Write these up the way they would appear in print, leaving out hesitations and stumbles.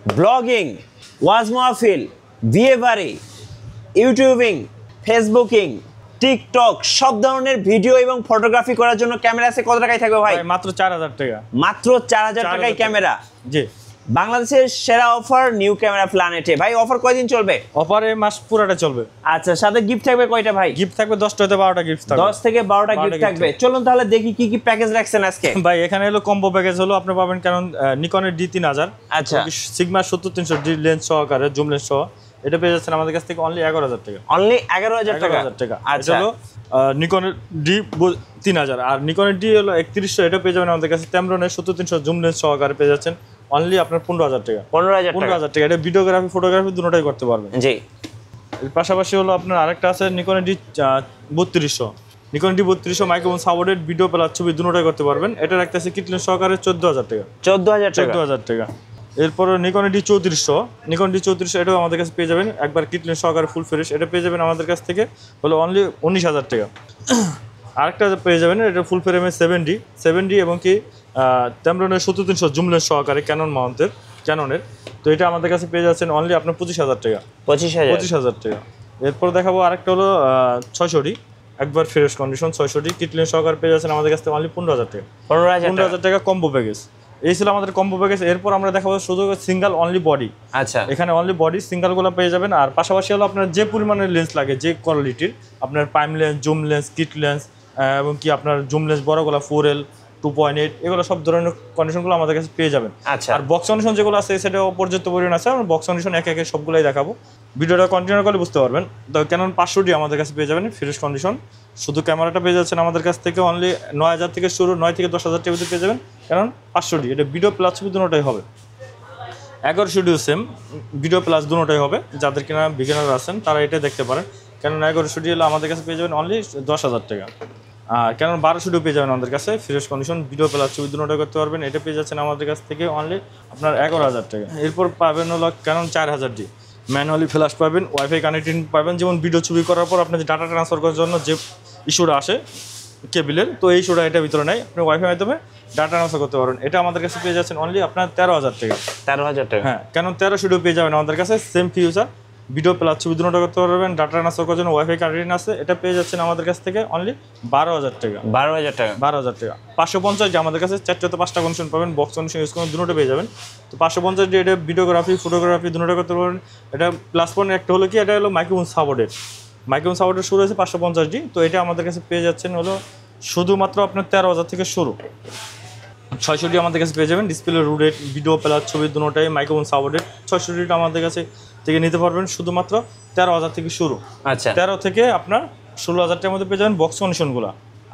Blogging, ওয়াজ মাহফিল, বিয়ে বাড়ি, ইউটিউবিং, ফেসবুকিং, টিকটক সব ধরনের ভিডিও এবং ফটোগ্রাফি করার জন্য ক্যামেরা আছে। কত টাকায় থাকবে ভাই? মাত্র 4000 টাকা। মাত্র 4000 টাকায় ক্যামেরা। জি, বাংলাদেশের সেরা অফার নিউ ক্যামেরা প্ল্যানেটে। ভাই অফার কয়দিন চলবে? অফারে মাস পুরোটা চলবে। আচ্ছা, সাথে গিফট থাকবে কয়টা ভাই? গিফট থাকবে 10 থেকে 12টা গিফট থাকবে। 10 থেকে 12টা গিফট থাকবে। চলুন তাহলে দেখি কি কি প্যাকেজ রাখছেন আজকে। ভাই এখানে হলো কম্বো প্যাকেজ হলো আপনি পাবেন কারণ নিকনের D3000, আচ্ছা, সিগমা 70-300 ডি লেন্স সহকারে, জুম লেন্স সহ, এটা পেয়ে যাচ্ছেন আমাদের কাছ থেকে অনলি 11000 টাকা। অনলি 11000 টাকা। আচ্ছা, হলো নিকনের D3000 আর নিকনের D হলো 3100, এটা পেয়ে যাবেন আমাদের কাছে। Tamron 70-300 জুম লেন্স সহকারে পেয়ে যাচ্ছেন অনলি আপনার 15000 টাকা। 15000 টাকা। এটা ভিডিওগ্রাফি ফটোগ্রাফি দুটোটাই করতে পারবেন। জি। এর পাশাপাশি হলো আপনার আরেকটা আছে নিকনের D3200। Nikon D3200 microphone supported, video plus ছবি দুটোটাই করতে পারবেন। এটা রাখতেছে কিটলেন সহকারে 14000 টাকা। 14000 টাকা। এরপর নিকন D3400, নিকন D3400 এটাও আমাদের কাছে পেয়ে যাবেন একবার কিটলেন সহকারে ফুল ফ্রেশ। এটা পেয়ে যাবেন আমাদের কাছ থেকে হলো অনলি 19000 টাকা। আরেকটা পেয়ে যাবেন এটা ফুল ফ্রেমের 7D এবং কি Tamron 70-300 জুম লেন্স সহকারে ক্যাননের। তো এটা আমাদের কাছে পেয়ে যাচ্ছেন অনলি আপনার 25000 টাকা। 25000 টাকা। এরপর দেখাবো আরেকটা হলো 600D, একবার ফ্রেশ কন্ডিশন 600D কিটলেন সহকারে পেয়ে যাচ্ছেন আমাদের কাছ থেকে অনলি 15000 টাকা। 15000 টাকা কম্বো প্যাকেজ। এই ছিল আমাদের কম্বো প্যাকেজ। এরপর আমরা দেখাবো শুধু সিঙ্গেল অনলি বডি। আচ্ছা, এখানে অনলি বডি সিঙ্গেলগুলো পেয়ে যাবেন। আর পাশাপাশি হলো আপনার যে পরিমাণের লেন্স লাগে, যে কোয়ালিটির, আপনার prime lens, zoom lens, kit lens এবং কি আপনার জুম লেন্স বড়গুলো 4L 2.8 এগুলো সব ধরনের কন্ডিশনগুলো আমাদের কাছে পেয়ে যাবেন। আচ্ছা, আর বক্স কন্ডিশন যেগুলো আছে সেটাও পর্যাপ্ত পরিমাণ আছে। আমরা বক্স কন্ডিশন একে একে সবগুলোই দেখাবো। ভিডিওটা কন্টিনিউ করলে বুঝতে পারবেন। তো ক্যানন 500D আমাদের কাছে পেয়ে যাবেন ফ্রেশ কন্ডিশন। শুধু ক্যামেরাটা পেয়ে যাচ্ছেন আমাদের কাছ থেকে অনলি 9000 থেকে শুরু, 9 থেকে 10000 টাকা পেয়ে যাবেন। কারণ 500D এটা ভিডিও প্লাস ছবি দুটোটাই হবে। 1100D সেম, ভিডিও প্লাস দুটোটাই হবে। যাদের কিনা বিগিনার আছেন তারা এটা দেখতে পারেন। কারণ 1100D হলো আমাদের কাছে পেয়ে যাবেন অনলি 10000 টাকা। আর কেন 1200 পেয়ে যাবেন আমাদের কাছে ফ্রেশ কন্ডিশন, ভিডিও প্লাস ছবি দুটোটা করতে পারবেন। এটা পেয়ে যাচ্ছেন আমাদের কাছ থেকে অনলি আপনার 11000 টাকা। এরপর পাবেন হলো ক্যানন 4000D, ম্যানুয়ালি ফ্ল্যাশ পাবেন, ওয়াইফাই কানেক্টিং পাবেন। যেমন ভিডিও ছবি করার পর আপনার যে ডাটা ট্রান্সফার করার জন্য যে ইস্যুটা আসে কেবিলের, তো এই ইস্যুটা এটার ভিতরে নাই, আপনি ওয়াইফাই মাধ্যমে ডাটা ট্রান্সফার করতে পারবেন। এটা আমাদের কাছে পেয়ে যাচ্ছেন অনলি আপনার 13000 টাকা। 13000 টাকা। হ্যাঁ, কেন 1300 পেয়ে যাবেন আমাদের কাছে সেম ফিউচার, ভিডিও প্লাস ছবি দুটোটা করতে পারবেন। ডাটা ট্রান্সফার করার জন্য ওয়াইফাই কানেক্টিং আছে। এটা পেয়ে যাচ্ছেন আমাদের কাছ থেকে অনলি 12000 টাকা। 12000 টাকা। 12000 টাকা। 550 যে আমাদের কাছে 4-5টা কন্ডিশন পাবেন, বক্স কন্ডিশন ইউজ করুন, দুটোটা পেয়ে যাবেন। তো 550 যে এটা ভিডিওগ্রাফি ফটোগ্রাফি দুটোটা করতে পারবেন। এটা প্লাস পয়েন্ট একটা হলো কি, এটা হলো মাইক্রোফোন সাপোর্টেড। মাইক্রোফোন সাপোর্টেড শুরু হয়েছে 550D। তো এটা আমাদের কাছে পেয়ে যাচ্ছেন হলো শুধুমাত্র আপনার 13000 থেকে শুরু। 600D আমাদের কাছে পেয়ে যাবেন, ডিসপ্লে রুটেড, ভিডিও প্লাস ছবি দুটোটাই মাইক্রোফোন সাপোর্টেড। 600Dটা আমাদের কাছে থেকে নিতে পারবেন শুধুমাত্র 13000 থেকে শুরু। আচ্ছা, 13 থেকে আপনার 16000 টাকার মধ্যে পেয়ে যাবেন বক্স কন্ডিশনগুলো।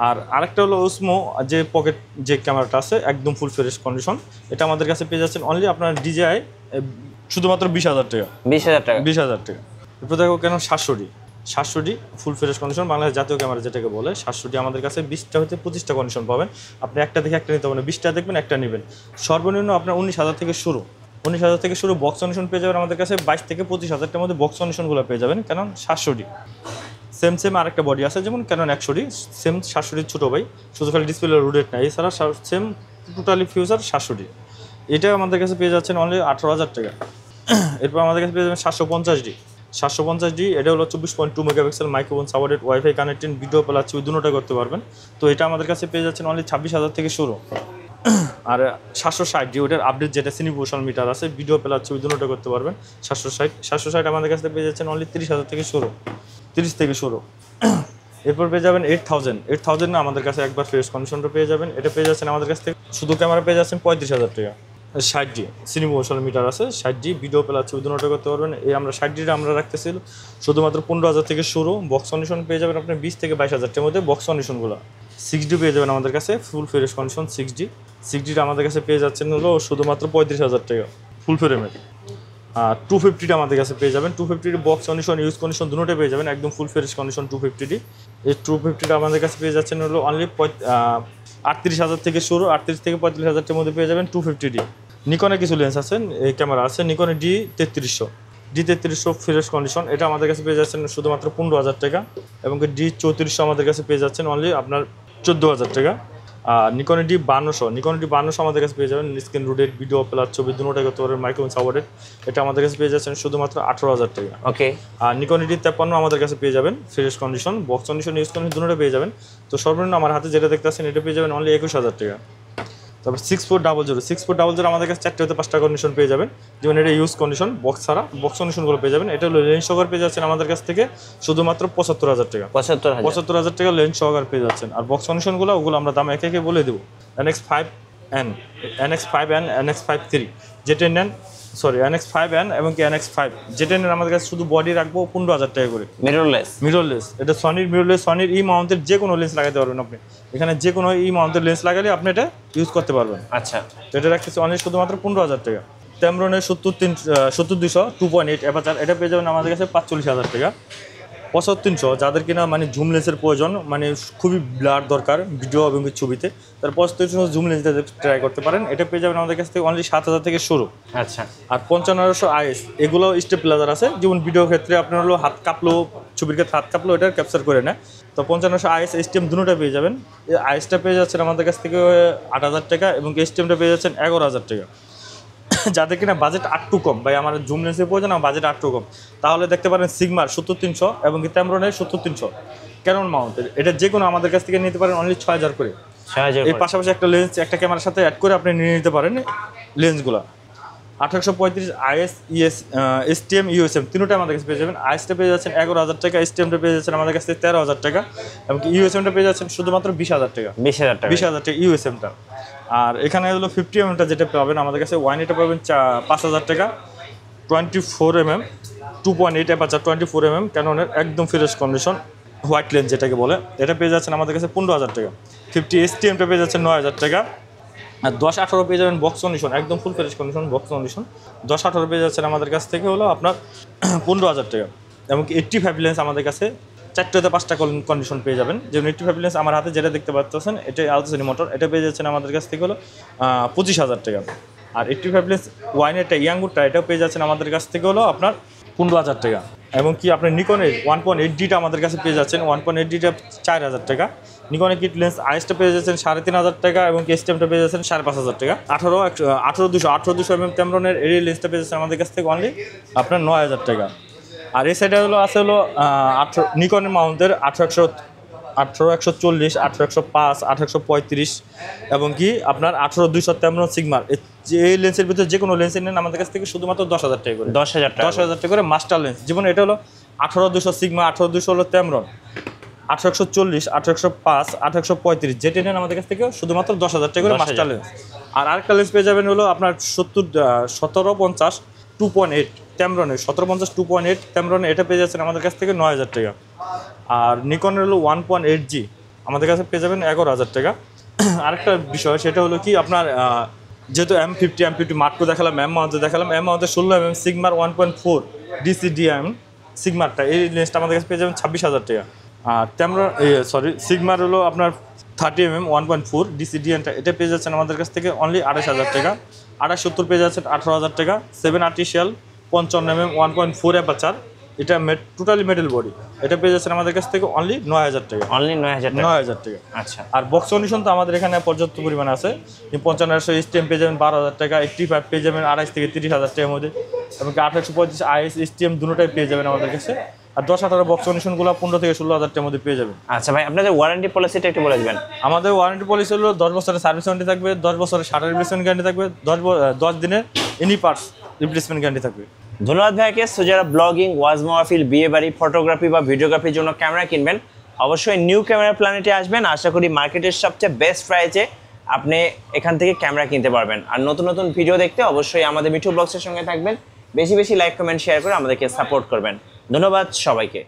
আর আরেকটা হলো ওসমো যে পকেট যে ক্যামেরাটা আছে একদম ফুল ফ্রেশ কন্ডিশন, এটা আমাদের কাছে পেয়ে যাচ্ছেন অনলি আপনার DJI শুধুমাত্র 20000 টাকা। 20000 টাকা। 20000 টাকা। এরপর দেখো কেন 700D full fresh condition, Bangladesh জাতীয় ক্যামেরা যেটাকে বলে। 700D আমাদের কাছে 20টা হতে 25টা কন্ডিশন পাবেন। আপনি একটা দেখে একটা নিতে পারেন, 20টা দেখবেন একটা নেবেন। সর্বনিম্ন আপনার 19000 থেকে শুরু, 19000 থেকে শুরু বক্স কন্ডিশন পেয়ে যাবেন আমাদের কাছে। 22 থেকে 25000 টাকার মধ্যে বক্স কন্ডিশনগুলো পেয়ে যাবেন। কারণ 700D সেম আরেকটা বডি আছে যেমন ক্যানন 100D, সেম 700D ছোটো ভাই, শুধু খালি ডিসপ্লে রুটেড না, এছাড়া সেম টোটালি ফিউচার 700D। এটা আমাদের কাছে পেয়ে যাচ্ছেন অনলি 18000 টাকা। এরপর আমাদের কাছে পেয়ে যাবেন 750D, এটা হলো 24.2 megapixel microphone supported, wifi connecting, video plus ছবি দুটোটা করতে পারবেন। তো এটা আমাদের কাছে পেয়ে যাচ্ছেন অনলি 26000 থেকে শুরু। আর 760D ওটার আপডেট যেটা সিনিভূষণ মিটার আছে, ভিডিও প্লাস ছবি দুটোটা করতে পারবেন। 760 আমাদের কাছে পেয়ে যাচ্ছেন অনলি 30000 থেকে শুরু, 30 থেকে শুরু। এরপর পেয়ে যাবেন 8000 না আমাদের কাছে একবার ফ্রেশ কন্ডিশনটা পেয়ে যাবেন। এটা পেয়ে যাচ্ছেন আমাদের কাছ থেকে শুধু ক্যামেরা পেয়ে যাচ্ছেন 35000 টাকা। 60D সিনিভূষণ মিটার আছে, 60D ভিডিও প্লাস ছবি দুটোটা করতে পারবেন। এই আমরা 60Dটা আমরা রাখতেছি শুধুমাত্র 15000 থেকে শুরু। বক্স কন্ডিশন পেয়ে যাবেন আপনি 20 থেকে 22000 টাকার মধ্যে বক্স কন্ডিশনগুলো। 6D পেয়ে যাবেন আমাদের কাছে ফুল ফ্রেশ কন্ডিশন 6Dটা আমাদের কাছে পেয়ে যাচ্ছেন হলো শুধুমাত্র 35000 টাকা ফুল ফ্রেমের। আর 250টা আমাদের কাছে পেয়ে যাবেন। 250 বক্স কন্ডিশন ইউজ কন্ডিশন দুটোটাই পেয়ে যাবেন, একদম ফুল ফ্রেশ কন্ডিশন 250D। এই 250টা আমাদের কাছে পেয়ে যাচ্ছেন হলো অনলি 38000 থেকে শুরু, 38 থেকে 45000 টাকার মধ্যে পেয়ে যাবেন 250D। নিকনের কিছু লেন্স আছে, এই ক্যামেরা আছে নিকনের D3300 ফ্রেশ কন্ডিশন, এটা আমাদের কাছে পেয়ে যাচ্ছেন শুধুমাত্র 15000 টাকা। এবং D3400 আমাদের কাছে পেয়ে যাচ্ছেন অনলি আপনার 14000 টাকা। নিকন ডি 5200 আমাদের কাছে পেয়ে যাবেন স্ক্রিন রুটেড ভিডিও প্লাস ছবি দুটোটাই করতে পারবেন মাইক্রোফোন সাপোর্টেড। এটা আমাদের কাছে পেয়ে যাচ্ছেন শুধুমাত্র 18,000 টাকা। ওকে। আর নিকন ডি 53 আমাদের কাছে পেয়ে যাবেন fresh condition, box condition, use condition দুটোটা পেয়ে যাবেন। তো সর্বনিম্ন আমার হাতে যেটা দেখতে পাচ্ছেন এটা পেয়ে যাবেন অনলি 21,000 টাকা। তারপর 6400 আমাদের কাছে 4 হতে 5টা কন্ডিশন পেয়ে যাবেন, যেমন এটা ইউজ কন্ডিশন বক্স ছাড়া বক্স কন্ডিশনগুলো পেয়ে যাবেন। এটা হলো লেন্স সহকার পেয়ে যাচ্ছেন আমাদের কাছ থেকে শুধুমাত্র 75,000 টাকা। 75,000 টাকা লেন্স সহকার পেয়ে যাচ্ছেন। আর বক্স কন্ডিশনগুলো ওগুলো আমরা দাম একে একে বলে দেবো। NX5N, NX5N, NX53 যেটা নেন, সরি NX5N এবং কি NX5 যেটা নেন আমাদের কাছে শুধু বডি রাখবো 15,000 টাকা করে। মিররলেস এটা সনির মিররলেস, সনির ই মাউন্টের যে কোনো লেন্স লাগাতে পারবেন আপনি। এখানে যে কোনো ই মাউন্টের লেন্স লাগালে আপনি এটা ইউজ করতে পারবেন। আচ্ছা, তো এটা রাখতেছি অনলি শুধুমাত্র 15,000 টাকা। Tamron-এর 70-200 2.8 অ্যাপারচার এটা পেয়ে যাবেন আমাদের কাছে 45,000 টাকা। 75-300 যাদের কিনা মানে জুম লেন্সের প্রয়োজন, মানে খুবই ব্লার দরকার ভিডিও এবং ছবিতে, তার 75-300 জুম লেন্স ট্রাই করতে পারেন। এটা পেয়ে যাবেন আমাদের কাছ থেকে অনলি 7,000 থেকে শুরু। আচ্ছা। আর 5500 IS এগুলো স্টেবিলাইজার আছে, যেমন ভিডিও ক্ষেত্রে আপনার হলো হাত কাঁপলো, ছবির ক্ষেত্রে হাত কাঁপলো এটা ক্যাপচার করে নেয়। তো 5500 IS STM দুটোটা পেয়ে যাবেন। এই IS-টা পেয়ে যাচ্ছেন আমাদের কাছ থেকে 8,000 টাকা এবং STM-টা পেয়ে যাচ্ছেন 11,000 টাকা। যাদের কিনা বাজেট আটটু কম, ভাই আমার জুম লেন্সের প্রয়োজন, আমার বাজেট আটটু কম, তাহলে দেখতে পারেন সিগমার 70-300 এবং কি Tamron-এর 70-300 ক্যানন মাউন্টের। এটা যে কোনো আমাদের কাছ থেকে নিতে পারেন অনলি 6,000 করে। এর পাশাপাশি একটা লেন্স একটা ক্যামেরার সাথে অ্যাড করে আপনি নিয়ে নিতে পারেন লেন্সগুলো। 1835 IS STM USM তিনটা আমাদের কাছে পেয়ে যাবেন। IS-টা পেয়ে যাচ্ছেন 11,000 টাকা, STM-টা পেয়ে যাচ্ছেন আমাদের কাছে 13,000 টাকা এবং USM-টা পেয়ে যাচ্ছেন শুধুমাত্র 20,000 টাকা। 20,000 টাকা USM-টা। আর এখানে হলো 50mm-টা যেটা পাবেন আমাদের কাছে ওয়াইন-এটা পাবেন 5,000 টাকা। 24mm 2.8 অ্যাপারচার 24mm ক্যাননের একদম ফ্রেশ কন্ডিশন হোয়াইট লেন্স যেটাকে বলে, এটা পেয়ে যাচ্ছেন আমাদের কাছে 15,000 টাকা। 50 STM-টা পেয়ে যাচ্ছেন 9,000 টাকা। আর 10-18 পেয়ে যাবেন বক্স কন্ডিশন একদম full fresh condition box condition. 10-18 পেয়ে যাচ্ছেন আমাদের কাছ থেকে হলো আপনার 15,000 টাকা। এবং 85 লেন্স আমাদের কাছে 4 হতে 5টা কন্ডিশন পেয়ে যাবেন, যেমন 85 লেন্স আমার হাতে যেটা দেখতে পাচ্ছেন এটা আলট্রাসোনি মোটর, এটা পেয়ে যাচ্ছেন আমাদের কাছ থেকে হলো 25,000 টাকা। আর 85 লেন্স ওয়াইনেরটা ইয়াঙ্গুরটা এটাও পেয়ে যাচ্ছেন আমাদের কাছ থেকে হলো আপনার 15,000 টাকা। এবং কি আপনার নিকনের 1.8D-টা আমাদের কাছে পেয়ে যাচ্ছেন 1.8D-টা 4,000 টাকা। নিকনের কিট লেন্স IS-টা পেয়ে যাচ্ছেন 3,500 টাকা এবং STM-টা পেয়ে যাচ্ছেন 5,500 টাকা। 18-200 mm Tamron-এর এই লেন্সটা পেয়ে যাচ্ছেন আমাদের কাছ থেকে অনলি আপনার 9,000 টাকা। আর এই সাইডে হলো আছে হলো নিকনের মাউন্টের 1840, 1805, 1835 এবং কি আপনার 18-200 Tamron সিগমার। এই লেন্সের ভিতরে যে কোনো লেন্স নেন আমাদের কাছ থেকে শুধুমাত্র 10,000 টাকা করে। 10,000 টাকা করে মাস্টার লেন্স, যেমন এটা হলো 18-200 সিগমা, 18-200 হলো Tamron, 1840, 1805, 1835 যেটা নেন আমাদের কাছ থেকে শুধুমাত্র 10,000 টাকা করে মাস্টার লেন্স। আর আরেকটা লেন্স পেয়ে যাবেন হলো আপনার 1750 2.8 Tamron-এর 1750 2.8 Tamron এটা পেয়ে যাচ্ছেন আমাদের কাছ থেকে 9,000 টাকা। আর নিকনের হলো 1.8G আমাদের কাছে পেয়ে যাবেন 11,000 টাকা। আরেকটা বিষয় সেটা হলো কি আপনার যেহেতু M50 মার্কো দেখালাম, M মাউন্টে দেখালাম, M মাউন্টে 16mm সিগমার 1.4 DCDM সিগমারটা এই লেন্সটা আমাদের কাছে পেয়ে যাবেন 26,000 টাকা। আর Tamron সিগমার হলো আপনার 30mm 1.4 DCDM-টা এটা পেয়ে যাচ্ছেন আমাদের কাছ থেকে অনলি 28,000 টাকা। 2870 পেয়ে যাচ্ছেন 18,000 টাকা। 7 আর্টিফিশিয়াল 55mm 1.4 অ্যাপারচার এটা টোটালি মেটাল বডি, এটা পেয়ে যাচ্ছেন আমাদের কাছ থেকে অনলি 9,000 টাকা। 9,000 টাকা। আচ্ছা। আর বক্স কন্ডিশন তো আমাদের এখানে পর্যাপ্ত পরিমাণে আছে। 5500 STM পেয়ে যাবেন 12,000 টাকা, 85 পেয়ে যাবেন 28 থেকে 30,000 টাকার মধ্যে এবং 1835 IS STM দুটোটাই পেয়ে যাবেন আমাদের কাছে। আর 10-18 বক্স কন্ডিশনগুলো 15 থেকে 16,000 টাকার মধ্যে পেয়ে যাবেন। আচ্ছা ভাই, আপনাদের ওয়ারেন্টি পলিসিটা একটু বলে দিবেন। আমাদের ওয়ারেন্টি পলিসি হলো 10 বছরের সার্ভিস ওয়ারেন্টি থাকবে, 10 বছরের শাটার রিপ্লেসমেন্ট গ্যারান্টি থাকবে, 10 দিনের এনি পার্টস রিপ্লেসমেন্ট গ্যারান্টি থাকবে। ধন্যবাদ ভাইকে। সো যারা ব্লগিং, ওয়াজ মাহফিল, বিয়ে বাড়ি, ফটোগ্রাফি বা ভিডিওগ্রাফির জন্য ক্যামেরা কিনবেন অবশ্যই নিউ ক্যামেরা প্ল্যানেটে আসবেন। আশা করি মার্কেটের সবচেয়ে বেস্ট প্রাইসে আপনি এখান থেকে ক্যামেরা কিনতে পারবেন। আর নতুন নতুন ভিডিও দেখতে অবশ্যই আমাদের মিঠু ব্লগসের সঙ্গে থাকবেন। বেশি বেশি লাইক, কমেন্ট, শেয়ার করে আমাদেরকে সাপোর্ট করবেন। ধন্যবাদ সবাইকে।